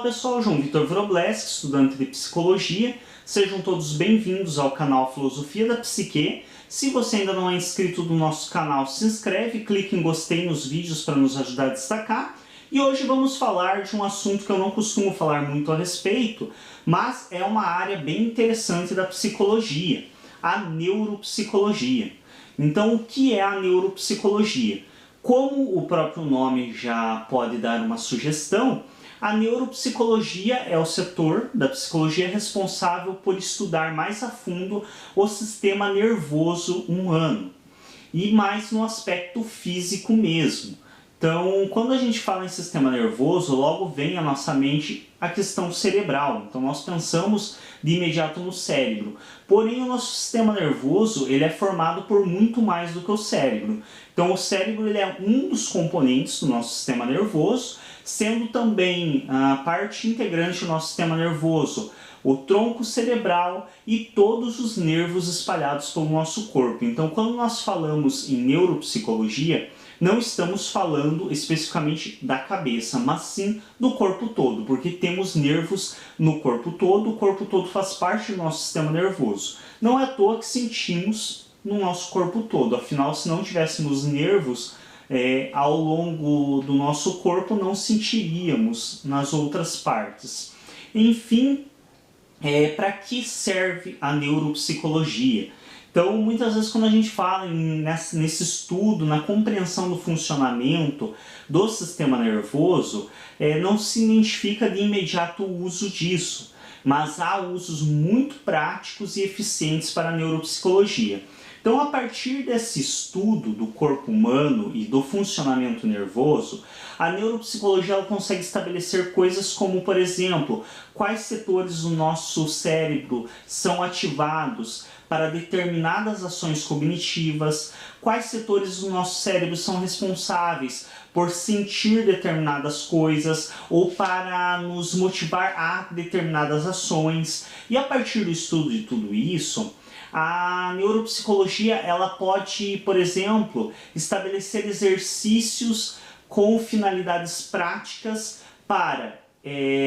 pessoal, João Vitor Wrobleski, estudante de Psicologia. Sejam todos bem-vindos ao canal Filosofia da Psique. Se você ainda não é inscrito no nosso canal, se inscreve, clique em gostei nos vídeos para nos ajudar a destacar. E hoje vamos falar de um assunto que eu não costumo falar muito a respeito, mas é uma área bem interessante da psicologia, a neuropsicologia. Então, o que é a neuropsicologia? Como o próprio nome já pode dar uma sugestão, a neuropsicologia é o setor da psicologia responsável por estudar mais a fundo o sistema nervoso humano, e mais no aspecto físico mesmo. Então, quando a gente fala em sistema nervoso, logo vem à nossa mente a questão cerebral. Então, nós pensamos de imediato no cérebro. Porém, o nosso sistema nervoso ele é formado por muito mais do que o cérebro. Então, o cérebro ele é um dos componentes do nosso sistema nervoso, sendo também a parte integrante do nosso sistema nervoso o tronco cerebral e todos os nervos espalhados pelo nosso corpo. Então, quando nós falamos em neuropsicologia, não estamos falando especificamente da cabeça, mas sim do corpo todo, porque temos nervos no corpo todo, o corpo todo faz parte do nosso sistema nervoso. Não é à toa que sentimos no nosso corpo todo, afinal, se não tivéssemos nervos ao longo do nosso corpo, não sentiríamos nas outras partes. Enfim, para que serve a neuropsicologia? Então, muitas vezes quando a gente fala nesse estudo, na compreensão do funcionamento do sistema nervoso, não se identifica de imediato o uso disso, mas há usos muito práticos e eficientes para a neuropsicologia. Então, a partir desse estudo do corpo humano e do funcionamento nervoso, a neuropsicologia ela consegue estabelecer coisas como, por exemplo, quais setores do nosso cérebro são ativados para determinadas ações cognitivas, quais setores do nosso cérebro são responsáveis por sentir determinadas coisas ou para nos motivar a determinadas ações. E a partir do estudo de tudo isso, a neuropsicologia ela pode, por exemplo, estabelecer exercícios com finalidades práticas para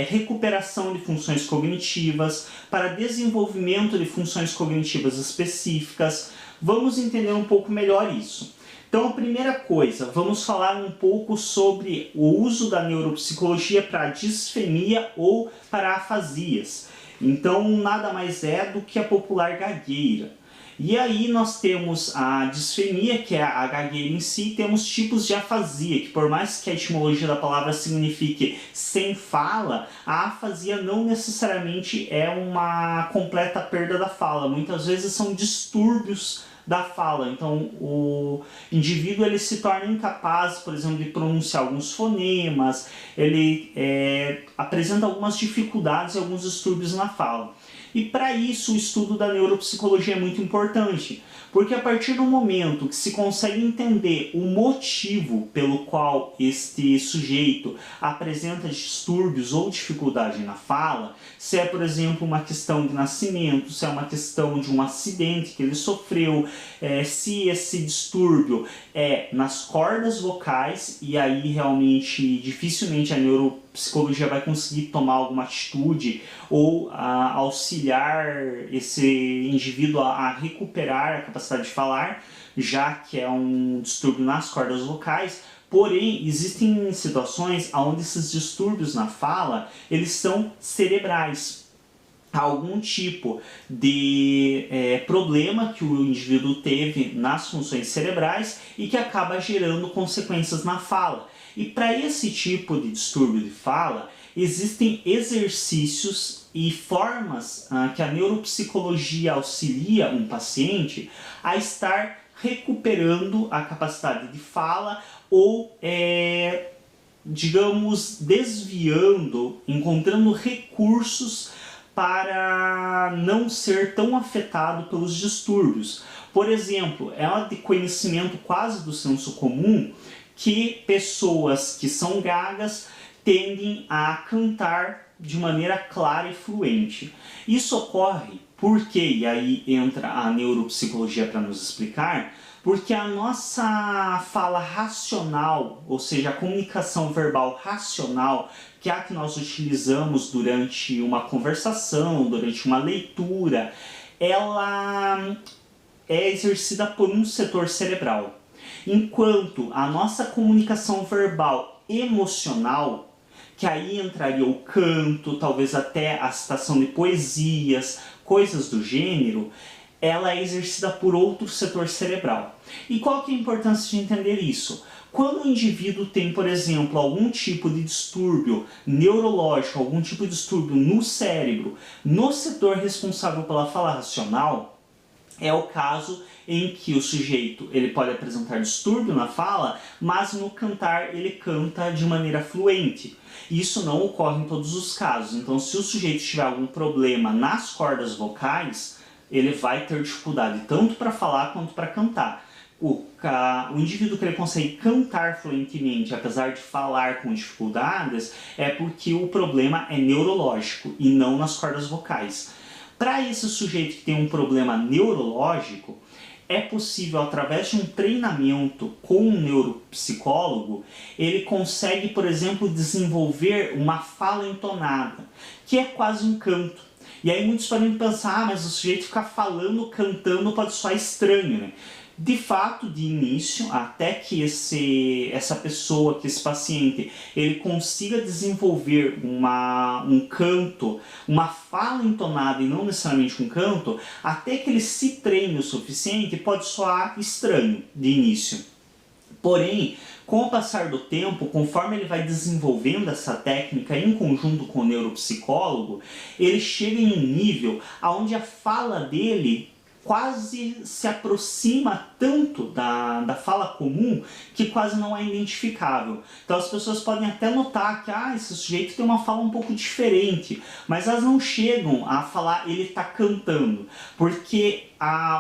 recuperação de funções cognitivas, para desenvolvimento de funções cognitivas específicas. Vamos entender um pouco melhor isso. Então, a primeira coisa, vamos falar um pouco sobre o uso da neuropsicologia para disfenia ou para afasias. Então, nada mais é do que a popular gagueira. E aí nós temos a disfenia, que é a gagueira em si, e temos tipos de afasia, que por mais que a etimologia da palavra signifique sem fala, a afasia não necessariamente é uma completa perda da fala. Muitas vezes são distúrbios da fala. Então, o indivíduo ele se torna incapaz, por exemplo, de pronunciar alguns fonemas, ele apresenta algumas dificuldades e alguns distúrbios na fala. E para isso o estudo da neuropsicologia é muito importante, porque a partir do momento que se consegue entender o motivo pelo qual este sujeito apresenta distúrbios ou dificuldade na fala, se é, por exemplo, uma questão de nascimento, se é uma questão de um acidente que ele sofreu, se esse distúrbio é nas cordas vocais, e aí realmente dificilmente a neuropsicologia vai conseguir tomar alguma atitude ou auxiliar esse indivíduo a recuperar a capacidade de falar, já que é um distúrbio nas cordas vocais. Porém, existem situações onde esses distúrbios na fala, eles são cerebrais. Há algum tipo de problema que o indivíduo teve nas funções cerebrais e que acaba gerando consequências na fala. E para esse tipo de distúrbio de fala, existem exercícios e formas que a neuropsicologia auxilia um paciente a estar recuperando a capacidade de fala ou, digamos, desviando, encontrando recursos para não ser tão afetado pelos distúrbios. Por exemplo, é de conhecimento quase do senso comum que pessoas que são gagas tendem a cantar de maneira clara e fluente. Isso ocorre porque, e aí entra a neuropsicologia para nos explicar, Porque a nossa fala racional, ou seja, a comunicação verbal racional, que é a que nós utilizamos durante uma conversação, durante uma leitura, ela é exercida por um setor cerebral. Enquanto a nossa comunicação verbal emocional, que aí entraria o canto, talvez até a citação de poesias, coisas do gênero, ela é exercida por outro setor cerebral. E qual que é a importância de entender isso? Quando o indivíduo tem, por exemplo, algum tipo de distúrbio neurológico, algum tipo de distúrbio no cérebro, no setor responsável pela fala racional, é o caso em que o sujeito ele pode apresentar distúrbio na fala, mas no cantar ele canta de maneira fluente. Isso não ocorre em todos os casos. Então, se o sujeito tiver algum problema nas cordas vocais, ele vai ter dificuldade tanto para falar quanto para cantar. O indivíduo que ele consegue cantar fluentemente, apesar de falar com dificuldades, é porque o problema é neurológico e não nas cordas vocais. Para esse sujeito que tem um problema neurológico, é possível, através de um treinamento com um neuropsicólogo, ele consegue, por exemplo, desenvolver uma fala entonada, que é quase um canto. E aí muitos podem pensar, mas o sujeito ficar falando, cantando, pode soar estranho, né? De fato, de início, até que essa pessoa, que esse paciente, ele consiga desenvolver um canto, uma fala entonada e não necessariamente um canto, até que ele se treine o suficiente, pode soar estranho de início. Porém, com o passar do tempo, conforme ele vai desenvolvendo essa técnica em conjunto com o neuropsicólogo, ele chega em um nível onde a fala dele quase se aproxima tanto da fala comum que quase não é identificável. Então as pessoas podem até notar que esse sujeito tem uma fala um pouco diferente, mas elas não chegam a falar ele está cantando, porque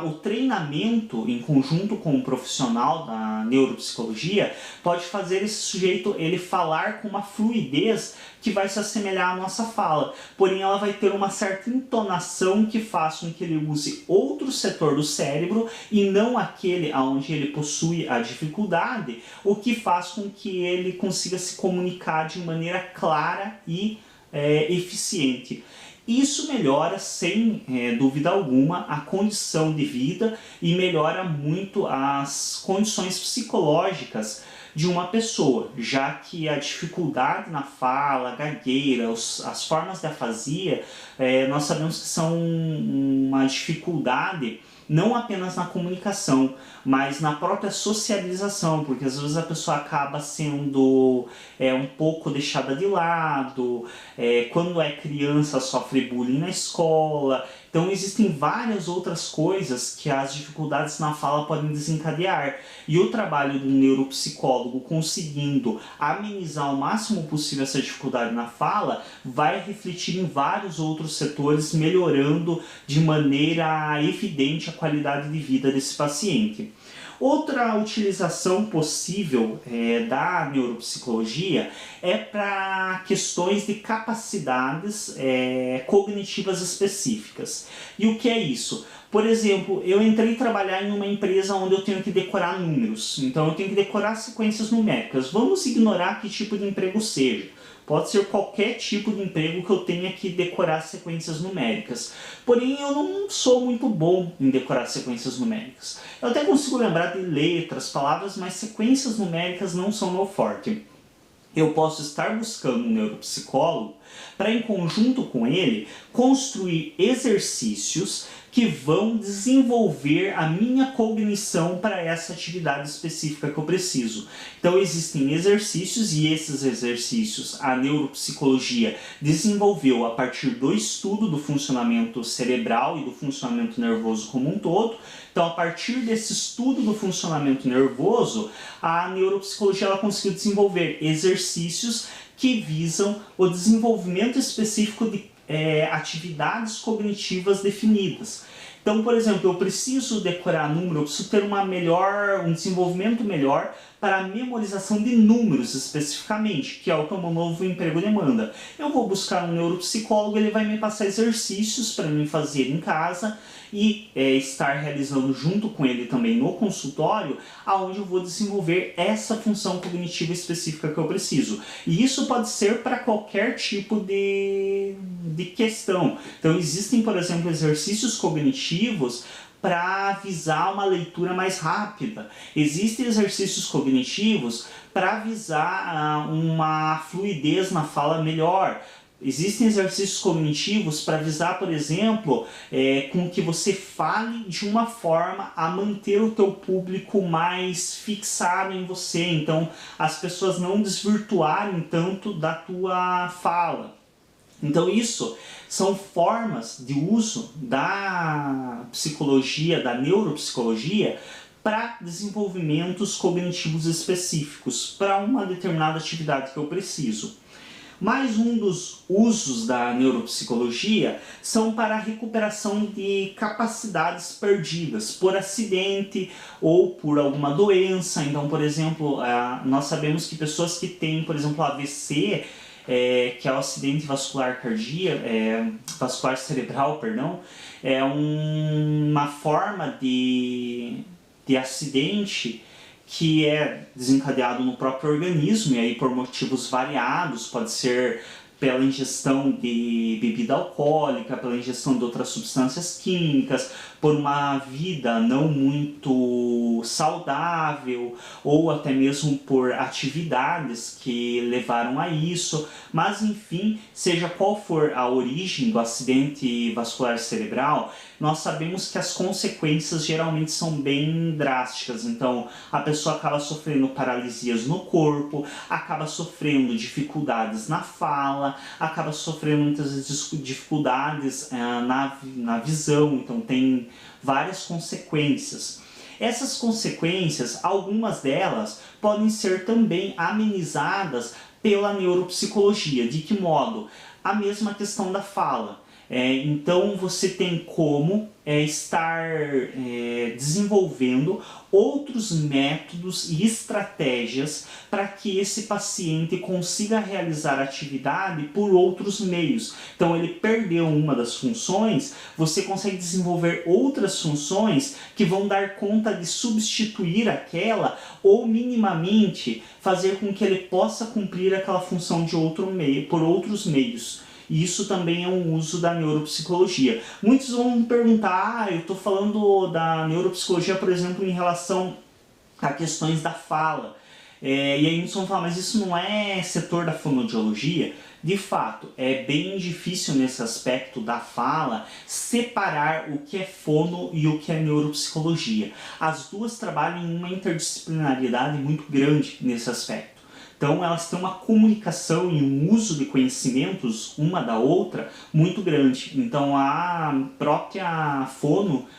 o treinamento em conjunto com um profissional da neuropsicologia pode fazer esse sujeito ele falar com uma fluidez que vai se assemelhar à nossa fala, porém ela vai ter uma certa entonação que faz com que ele use outro setor do cérebro e não aquele onde ele possui a dificuldade, o que faz com que ele consiga se comunicar de maneira clara e eficiente. Isso melhora, sem dúvida alguma, a condição de vida e melhora muito as condições psicológicas de uma pessoa, já que a dificuldade na fala, a gagueira, as formas de afasia, nós sabemos que são uma dificuldade não apenas na comunicação, mas na própria socialização, porque às vezes a pessoa acaba sendo um pouco deixada de lado, quando é criança sofre bullying na escola. Então existem várias outras coisas que as dificuldades na fala podem desencadear. E o trabalho do neuropsicólogo conseguindo amenizar ao máximo possível essa dificuldade na fala vai refletir em vários outros setores, melhorando de maneira evidente a qualidade de vida desse paciente. Outra utilização possível da neuropsicologia é para questões de capacidades cognitivas específicas. E o que é isso? Por exemplo, eu entrei trabalhar em uma empresa onde eu tenho que decorar números, então eu tenho que decorar sequências numéricas. Vamos ignorar que tipo de emprego seja. Pode ser qualquer tipo de emprego que eu tenha que decorar sequências numéricas. Porém, eu não sou muito bom em decorar sequências numéricas. Eu até consigo lembrar de letras, palavras, mas sequências numéricas não são meu forte. Eu posso estar buscando um neuropsicólogo para, em conjunto com ele, construir exercícios que vão desenvolver a minha cognição para essa atividade específica que eu preciso. Então existem exercícios e esses exercícios a neuropsicologia desenvolveu a partir do estudo do funcionamento cerebral e do funcionamento nervoso como um todo. Então, a partir desse estudo do funcionamento nervoso, a neuropsicologia ela conseguiu desenvolver exercícios que visam o desenvolvimento específico de atividades cognitivas definidas. Então, por exemplo, eu preciso decorar número, eu preciso ter um desenvolvimento melhor para a memorização de números especificamente, que é o que o meu novo emprego demanda. Eu vou buscar um neuropsicólogo, ele vai me passar exercícios para mim fazer em casa e estar realizando junto com ele também no consultório, aonde eu vou desenvolver essa função cognitiva específica que eu preciso. E isso pode ser para qualquer tipo de questão. Então existem, por exemplo, exercícios cognitivos para visar uma leitura mais rápida. Existem exercícios cognitivos para visar uma fluidez na fala melhor. Existem exercícios cognitivos para visar, por exemplo, com que você fale de uma forma a manter o teu público mais fixado em você. Então, as pessoas não desvirtuarem tanto da tua fala. Então isso são formas de uso da psicologia, da neuropsicologia, para desenvolvimentos cognitivos específicos, para uma determinada atividade que eu preciso. Mais um dos usos da neuropsicologia são para a recuperação de capacidades perdidas por acidente ou por alguma doença. Então, por exemplo, nós sabemos que pessoas que têm, por exemplo, AVC, que é o acidente vascular vascular cerebral, é uma forma de acidente que é desencadeado no próprio organismo, e aí por motivos variados, pode ser pela ingestão de bebida alcoólica, pela ingestão de outras substâncias químicas, por uma vida não muito saudável, ou até mesmo por atividades que levaram a isso. Mas enfim, seja qual for a origem do acidente vascular cerebral, nós sabemos que as consequências geralmente são bem drásticas. Então a pessoa acaba sofrendo paralisias no corpo, acaba sofrendo dificuldades na fala, acaba sofrendo muitas dificuldades na visão. Então tem várias consequências. Essas consequências, algumas delas, podem ser também amenizadas pela neuropsicologia. De que modo? A mesma questão da fala. Então você tem como estar desenvolvendo outros métodos e estratégias para que esse paciente consiga realizar a atividade por outros meios. Então ele perdeu uma das funções, você consegue desenvolver outras funções que vão dar conta de substituir aquela ou minimamente fazer com que ele possa cumprir aquela função de outro meio, por outros meios. E isso também é um uso da neuropsicologia. Muitos vão me perguntar, eu estou falando da neuropsicologia, por exemplo, em relação a questões da fala. E aí muitos vão falar, mas isso não é setor da fonoaudiologia? De fato, é bem difícil nesse aspecto da fala separar o que é fono e o que é neuropsicologia. As duas trabalham em uma interdisciplinaridade muito grande nesse aspecto. Então elas têm uma comunicação e um uso de conhecimentos uma da outra muito grande. Então a própria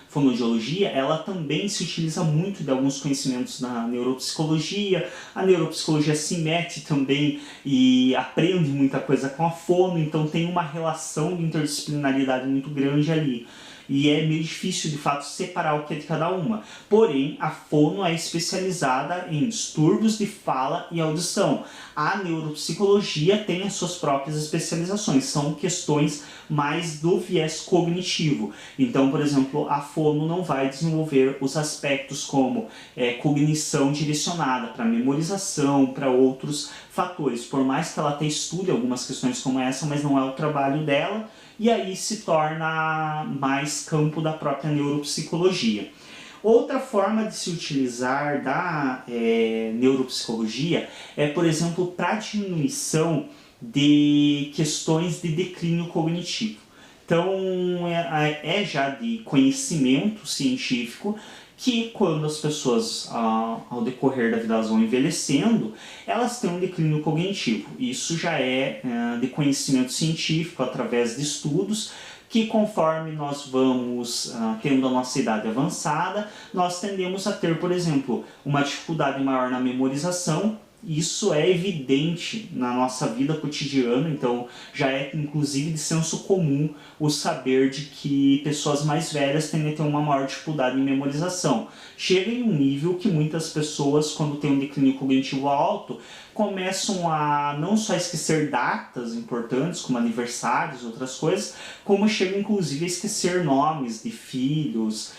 fonoaudiologia, ela também se utiliza muito de alguns conhecimentos da neuropsicologia. A neuropsicologia se mete também e aprende muita coisa com a fono, então tem uma relação de interdisciplinaridade muito grande ali. E é meio difícil, de fato, separar o que é de cada uma. Porém, a fono é especializada em distúrbios de fala e audição. A neuropsicologia tem as suas próprias especializações, são questões mais do viés cognitivo. Então, por exemplo, a fono não vai desenvolver os aspectos como cognição direcionada para memorização, para outros fatores. Por mais que ela até estude algumas questões como essa, mas não é o trabalho dela, e aí se torna mais campo da própria neuropsicologia. Outra forma de se utilizar da neuropsicologia é, por exemplo, para diminuição de questões de declínio cognitivo. Então, é já de conhecimento científico que quando as pessoas, ao decorrer da vida, elas vão envelhecendo, elas têm um declínio cognitivo. Isso já é de conhecimento científico através de estudos, que conforme nós vamos tendo a nossa idade avançada, nós tendemos a ter, por exemplo, uma dificuldade maior na memorização isso é evidente na nossa vida cotidiana, então já é inclusive de senso comum o saber de que pessoas mais velhas tendem a ter uma maior dificuldade em memorização. Chega em um nível que muitas pessoas, quando tem um declínio cognitivo alto, começam a não só esquecer datas importantes, como aniversários, outras coisas, como chegam inclusive a esquecer nomes de filhos,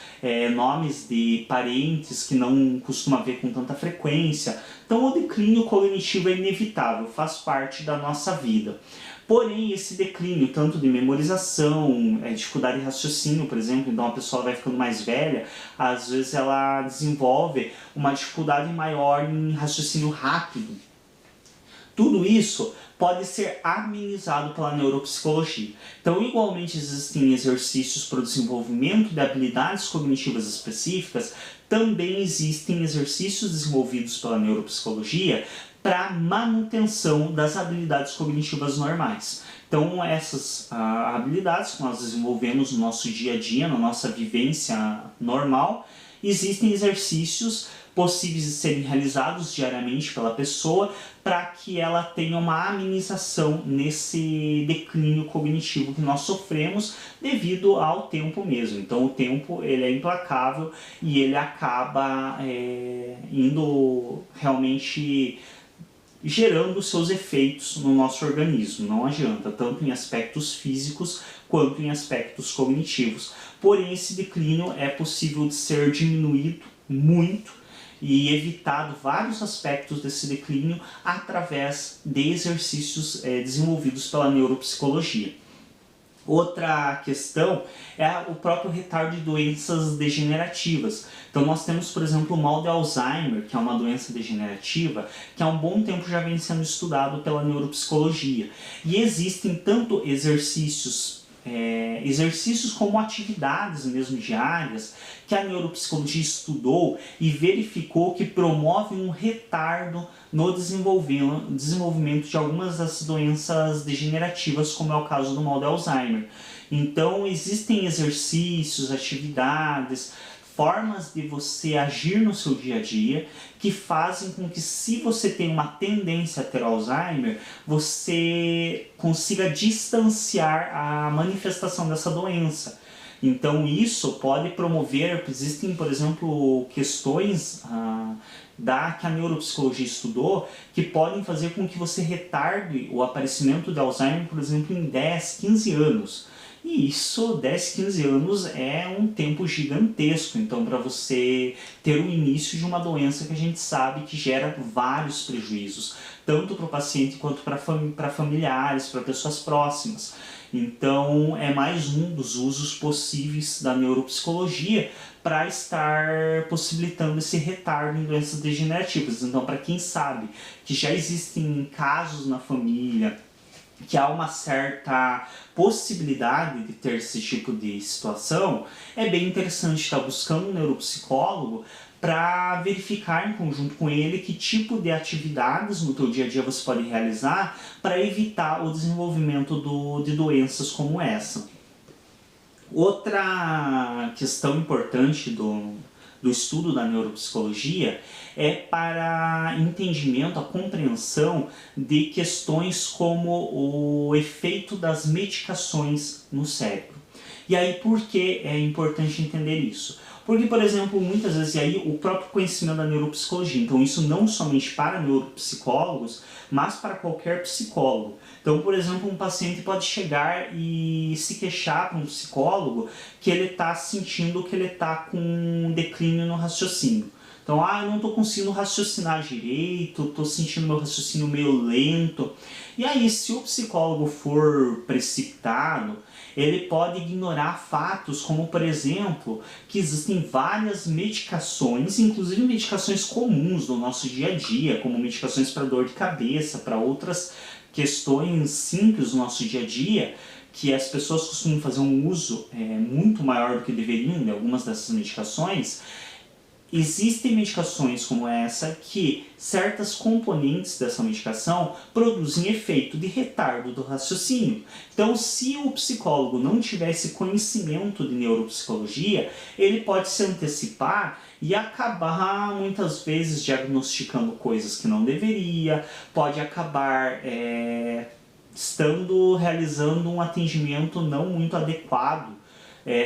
nomes de parentes que não costuma ver com tanta frequência. Então o declínio cognitivo é inevitável, faz parte da nossa vida. Porém, esse declínio, tanto de memorização, dificuldade de raciocínio, por exemplo, então a pessoa vai ficando mais velha, às vezes ela desenvolve uma dificuldade maior em raciocínio rápido. Tudo isso pode ser amenizado pela neuropsicologia. Então, igualmente existem exercícios para o desenvolvimento de habilidades cognitivas específicas, também existem exercícios desenvolvidos pela neuropsicologia para manutenção das habilidades cognitivas normais. Então, essas habilidades que nós desenvolvemos no nosso dia a dia, na nossa vivência normal, existem exercícios possíveis de serem realizados diariamente pela pessoa para que ela tenha uma amenização nesse declínio cognitivo que nós sofremos devido ao tempo mesmo. Então o tempo ele é implacável e ele acaba indo realmente gerando seus efeitos no nosso organismo, não adianta, tanto em aspectos físicos quanto em aspectos cognitivos. Porém, esse declínio é possível de ser diminuído muito e evitado vários aspectos desse declínio através de exercícios desenvolvidos pela neuropsicologia. Outra questão é o próprio retardo de doenças degenerativas. Então nós temos, por exemplo, o mal de Alzheimer, que é uma doença degenerativa, que há um bom tempo já vem sendo estudado pela neuropsicologia. E existem tanto exercícios como atividades mesmo diárias que a neuropsicologia estudou e verificou que promovem um retardo no desenvolvimento de algumas das doenças degenerativas, como é o caso do mal de Alzheimer. Então existem exercícios, atividades, formas de você agir no seu dia a dia que fazem com que, se você tem uma tendência a ter Alzheimer, você consiga distanciar a manifestação dessa doença. Então isso pode promover, existem, por exemplo, questões que a neuropsicologia estudou que podem fazer com que você retarde o aparecimento de Alzheimer, por exemplo, em 10, 15 anos. E isso, 10, 15 anos, é um tempo gigantesco, então, para você ter o início de uma doença que a gente sabe que gera vários prejuízos, tanto para o paciente quanto para familiares, para pessoas próximas. Então, é mais um dos usos possíveis da neuropsicologia para estar possibilitando esse retardo em doenças degenerativas. Então, para quem sabe que já existem casos na família, que há uma certa possibilidade de ter esse tipo de situação, é bem interessante estar buscando um neuropsicólogo para verificar em conjunto com ele que tipo de atividades no teu dia a dia você pode realizar para evitar o desenvolvimento de doenças como essa. Outra questão importante do estudo da neuropsicologia é para entendimento, a compreensão de questões como o efeito das medicações no cérebro. E aí, por que é importante entender isso? Porque, por exemplo, muitas vezes, e aí o próprio conhecimento da neuropsicologia, então isso não somente para neuropsicólogos, mas para qualquer psicólogo. Então, por exemplo, um paciente pode chegar e se queixar para um psicólogo que ele está sentindo que ele está com um declínio no raciocínio. Então, eu não estou conseguindo raciocinar direito, estou sentindo meu raciocínio meio lento. E aí, se o psicólogo for precipitado, ele pode ignorar fatos como, por exemplo, que existem várias medicações, inclusive medicações comuns do nosso dia a dia, como medicações para dor de cabeça, para outras questões simples do nosso dia a dia, que as pessoas costumam fazer um uso muito maior do que deveriam de algumas dessas medicações, Existem medicações como essa que certas componentes dessa medicação produzem efeito de retardo do raciocínio. Então, se o psicólogo não tivesse conhecimento de neuropsicologia, ele pode se antecipar e acabar muitas vezes diagnosticando coisas que não deveria, pode acabar realizando um atendimento não muito adequado,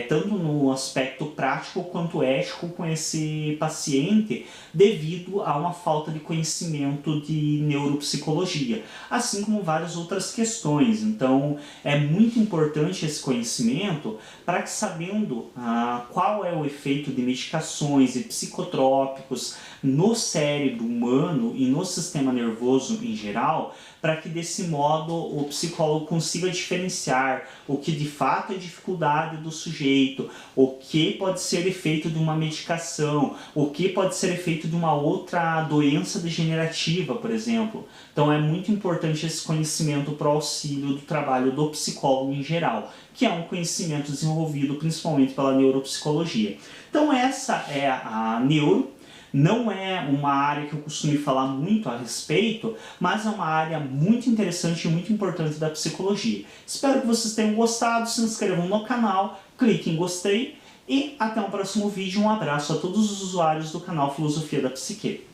tanto no aspecto prático quanto ético com esse paciente, devido a uma falta de conhecimento de neuropsicologia, assim como várias outras questões. Então é muito importante esse conhecimento para que, sabendo qual é o efeito de medicações e psicotrópicos no cérebro humano e no sistema nervoso em geral, para que desse modo o psicólogo consiga diferenciar o que de fato é dificuldade do sujeito, o que pode ser efeito de uma medicação, o que pode ser efeito de uma outra doença degenerativa, por exemplo. Então é muito importante esse conhecimento para o auxílio do trabalho do psicólogo em geral, que é um conhecimento desenvolvido principalmente pela neuropsicologia. Então essa é a neuro. Não é uma área que eu costumo falar muito a respeito, mas é uma área muito interessante e muito importante da psicologia. Espero que vocês tenham gostado, se inscrevam no canal, cliquem em gostei e até o próximo vídeo. Um abraço a todos os usuários do canal Filosofia da Psique.